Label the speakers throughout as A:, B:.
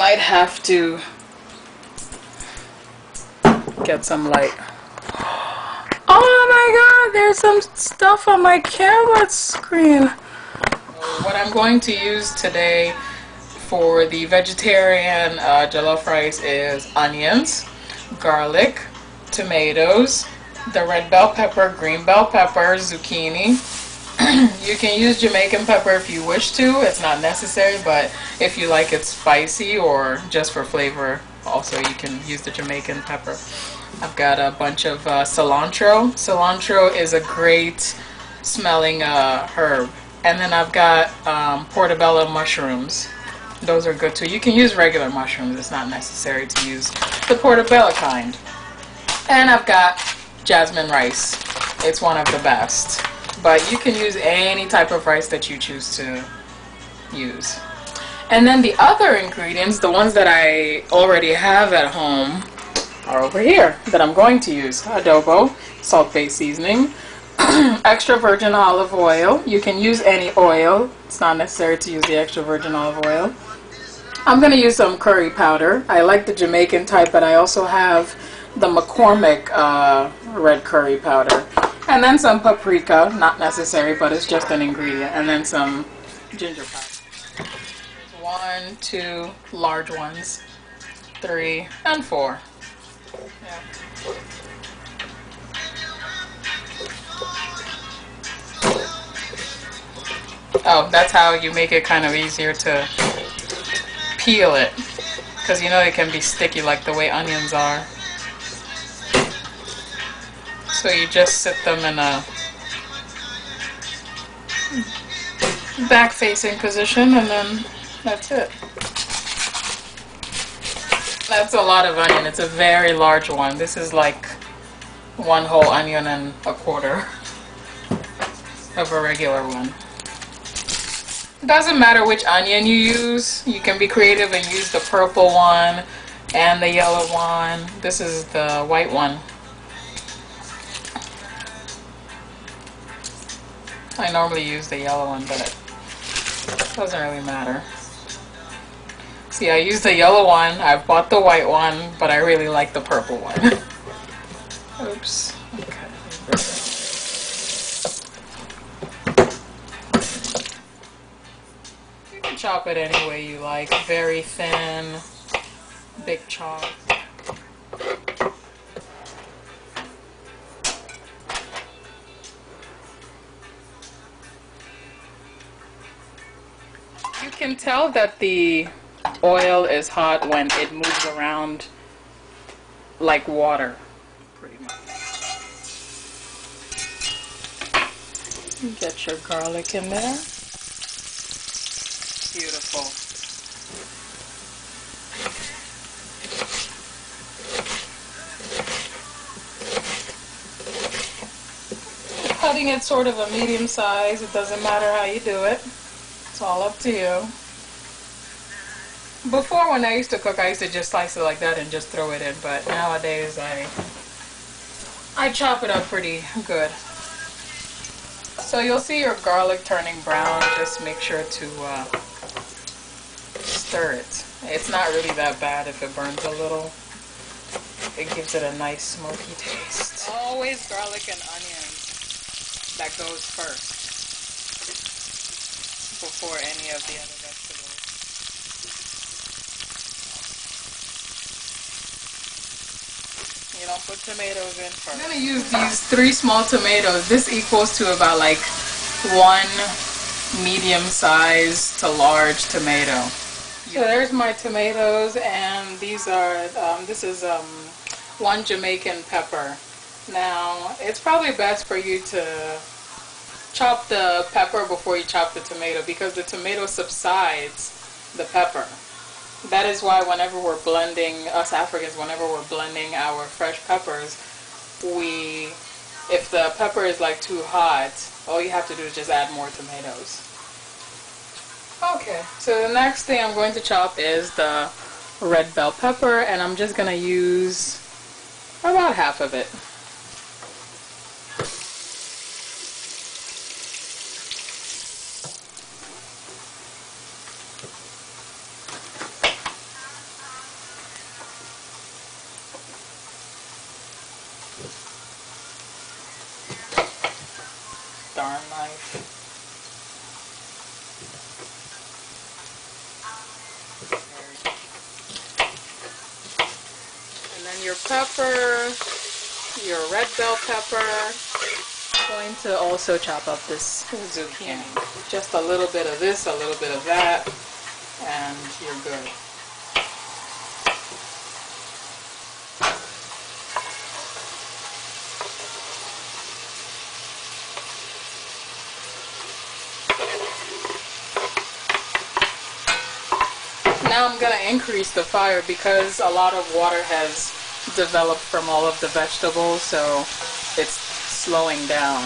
A: might have to get some light. Oh my god, there's some stuff on my camera screen. What I'm going to use today for the vegetarian jollof rice is onions, garlic, tomatoes, the red bell pepper, green bell pepper, zucchini. You can use Jamaican pepper if you wish to. It's not necessary, but if you like it spicy or just for flavor, also you can use the Jamaican pepper. I've got a bunch of cilantro. Cilantro is a great smelling herb. And then I've got portobello mushrooms. Those are good too. You can use regular mushrooms. It's not necessary to use the portobello kind. And I've got jasmine rice. It's one of the best. But you can use any type of rice that you choose to use. And then the other ingredients, the ones that I already have at home, are over here that I'm going to use. Adobo, salt-based seasoning, extra virgin olive oil. You can use any oil. It's not necessary to use the extra virgin olive oil. I'm going to use some curry powder. I like the Jamaican type, but I also have the McCormick red curry powder. And then some paprika, not necessary, but it's just an ingredient. And then some ginger powder. 1, 2 large ones, 3, and 4. Yeah. Oh, that's how you make it kind of easier to peel it, because you know it can be sticky like the way onions are. So you just sit them in a back-facing position, and then that's it. That's a lot of onion. It's a very large one. This is like 1 whole onion and a quarter of a regular one. It doesn't matter which onion you use. You can be creative and use the purple one and the yellow one. This is the white one. I normally use the yellow one, but it doesn't really matter. See, I use the yellow one, I've bought the white one, but I really like the purple one. Oops. Okay. You can chop it any way you like. Very thin, big chop. You can tell that the oil is hot when it moves around like water, pretty much. Get your garlic in there. Beautiful. Cutting it sort of a medium size. It doesn't matter how you do it. It's all up to you. Before, when I used to cook, I used to just slice it like that and just throw it in, but nowadays I chop it up pretty good. So you'll see your garlic turning brown. Just make sure to stir it. It's not really that bad if it burns a little. It gives it a nice smoky taste. Always garlic and onions that goes first before any of the other vegetables. You don't put tomatoes in first. I'm going to use these 3 small tomatoes. This equals to about like 1 medium-sized to large tomato. So there's my tomatoes, and these are, this is 1 Jamaican pepper. Now, it's probably best for you to chop the pepper before you chop the tomato, because the tomato subsides the pepper. That is why whenever we're blending, us Africans, whenever we're blending our fresh peppers, if the pepper is like too hot, all you have to do is just add more tomatoes. Okay, so the next thing I'm going to chop is the red bell pepper, and I'm just going to use about half of it. pepper, your red bell pepper. I'm going to also chop up this zucchini. Just a little bit of this, a little bit of that, and you're good. Now I'm going to increase the fire because a lot of water has developed from all of the vegetables, so it's slowing down.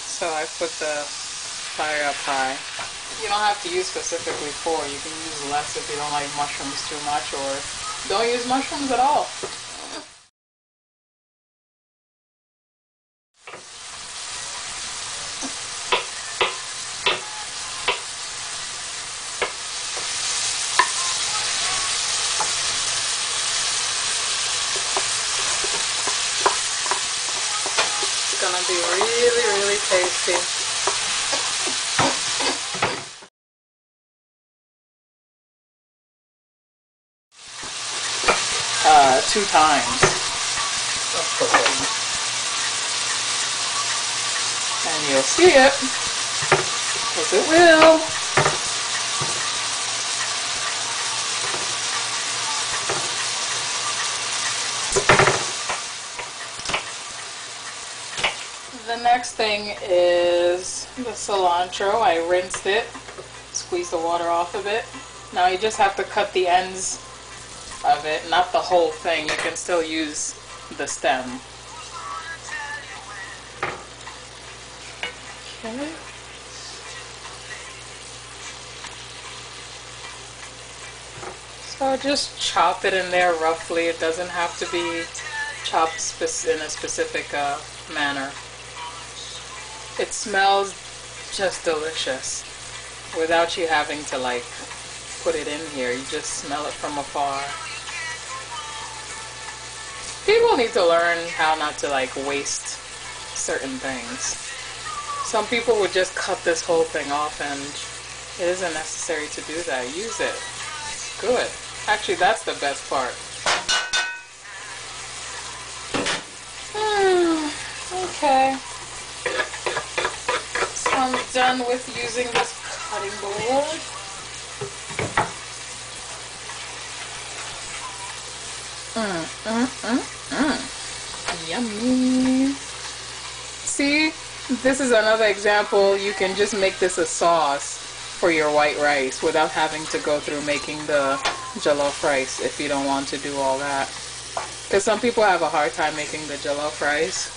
A: So I put the fire up high. You don't have to use specifically 4. You can use less if you don't like mushrooms too much, or don't use mushrooms at all. Gonna be really, really tasty. 2 times of cooking. And you'll see it, because it will. The next thing is the cilantro. I rinsed it, squeezed the water off of it. Now you just have to cut the ends of it, not the whole thing. You can still use the stem. Okay. So just chop it in there roughly. It doesn't have to be chopped in a specific manner. It smells just delicious without you having to like put it in here. You just smell it from afar. People need to learn how not to like waste certain things. Some people would just cut this whole thing off, and it isn't necessary to do that. Use it. Good. Actually, that's the best part. Okay. So I'm done with using this cutting board. Yummy. See, this is another example. You can just make this a sauce for your white rice without having to go through making the jollof rice if you don't want to do all that. Because some people have a hard time making the jollof rice,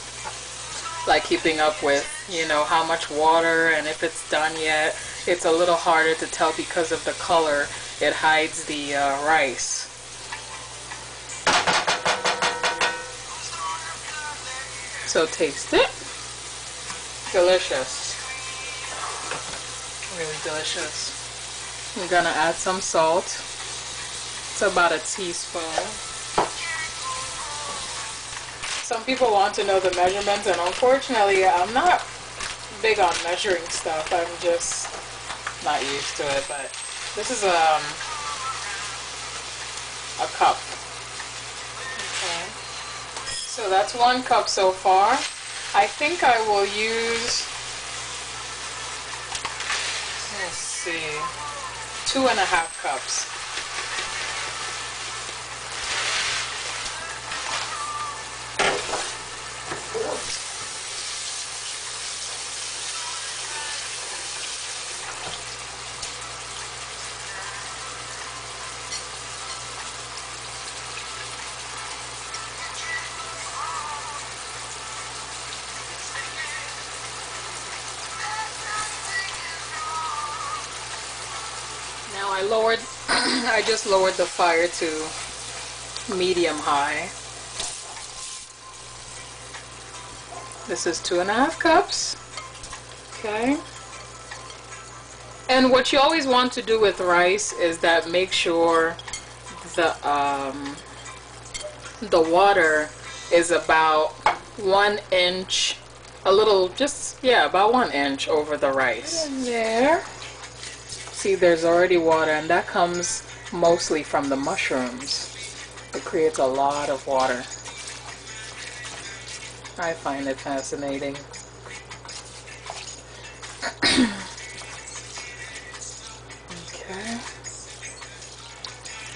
A: like keeping up with, you know, how much water and if it's done yet. It's a little harder to tell because of the color. It hides the rice. So taste it. Delicious. Really delicious. We're gonna add some salt. It's about a teaspoon. Some people want to know the measurements, and unfortunately I'm not big on measuring stuff. I'm just not used to it, but this is a cup. Okay. So that's 1 cup so far. I think I will use, let's see, 2.5 cups. Now I just lowered the fire to medium high. This is 2.5 cups. Okay. And what you always want to do with rice is that make sure the water is about 1 inch, a little, just, yeah, about 1 inch over the rice. There. See, there's already water, and that comes mostly from the mushrooms. It creates a lot of water. I find it fascinating. Okay.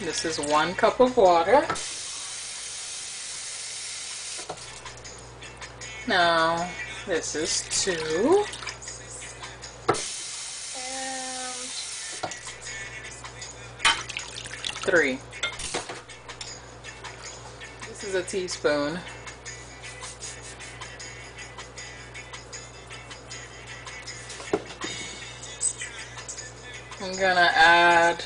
A: This is 1 cup of water. Now, this is 2. And 3. This is a teaspoon. I'm gonna add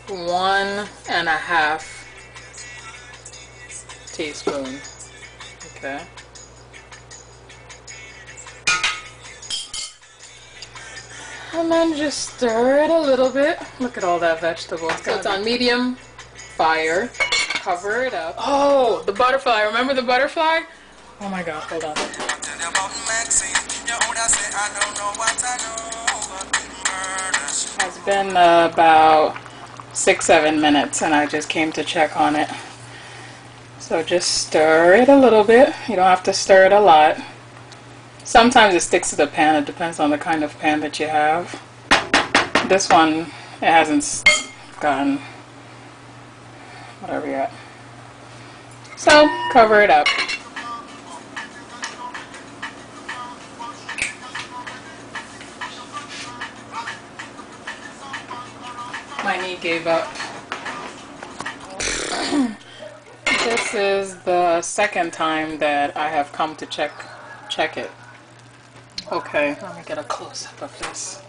A: 1.5 teaspoon. Okay. And then just stir it a little bit. Look at all that vegetable. So it's on medium fire. Cover it up. Oh, the butterfly. Remember the butterfly? Oh my god, hold on. It's been about 6-7 minutes and I just came to check on it. So just stir it a little bit. You don't have to stir it a lot. Sometimes it sticks to the pan. It depends on the kind of pan that you have. This one, it hasn't gotten whatever yet. So cover it up. My knee gave up. This is the second time that I have come to check it. Okay, let me get a close-up of this.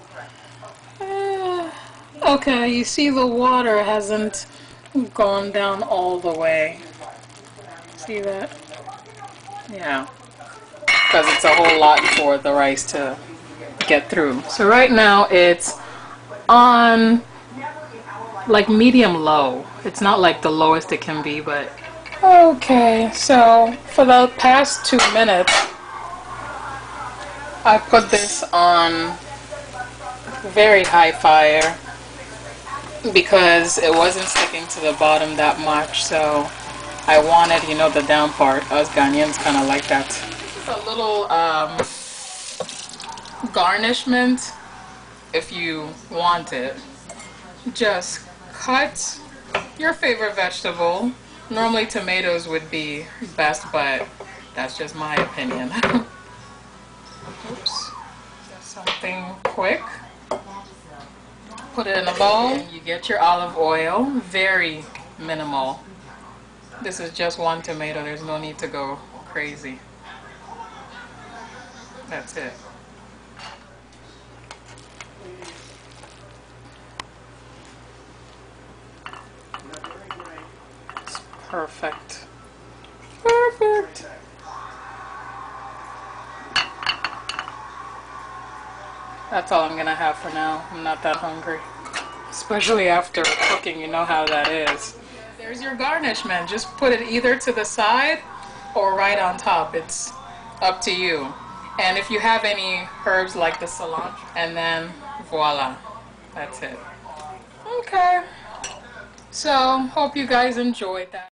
A: Okay, you see the water hasn't gone down all the way. See that? Yeah. Because it's a whole lot for the rice to get through. So right now it's on like medium low. It's not like the lowest it can be, but okay. So for the past 2 minutes I put this on very high fire because it wasn't sticking to the bottom that much, so I wanted, you know, the down part. Us Ghanaians kind of like that. A little garnishment if you want it. Just cut your favorite vegetable. Normally tomatoes would be best, but that's just my opinion. Oops. Just something quick. Put it in a bowl. You get your olive oil. Very minimal. This is just 1 tomato. There's no need to go crazy. That's it. It's perfect. Perfect. That's all I'm gonna have for now. I'm not that hungry. Especially after cooking, you know how that is. There's your garnishment. Just put it either to the side or right on top. It's up to you. And if you have any herbs like the cilantro, and then voila, that's it. Okay. So, hope you guys enjoyed that.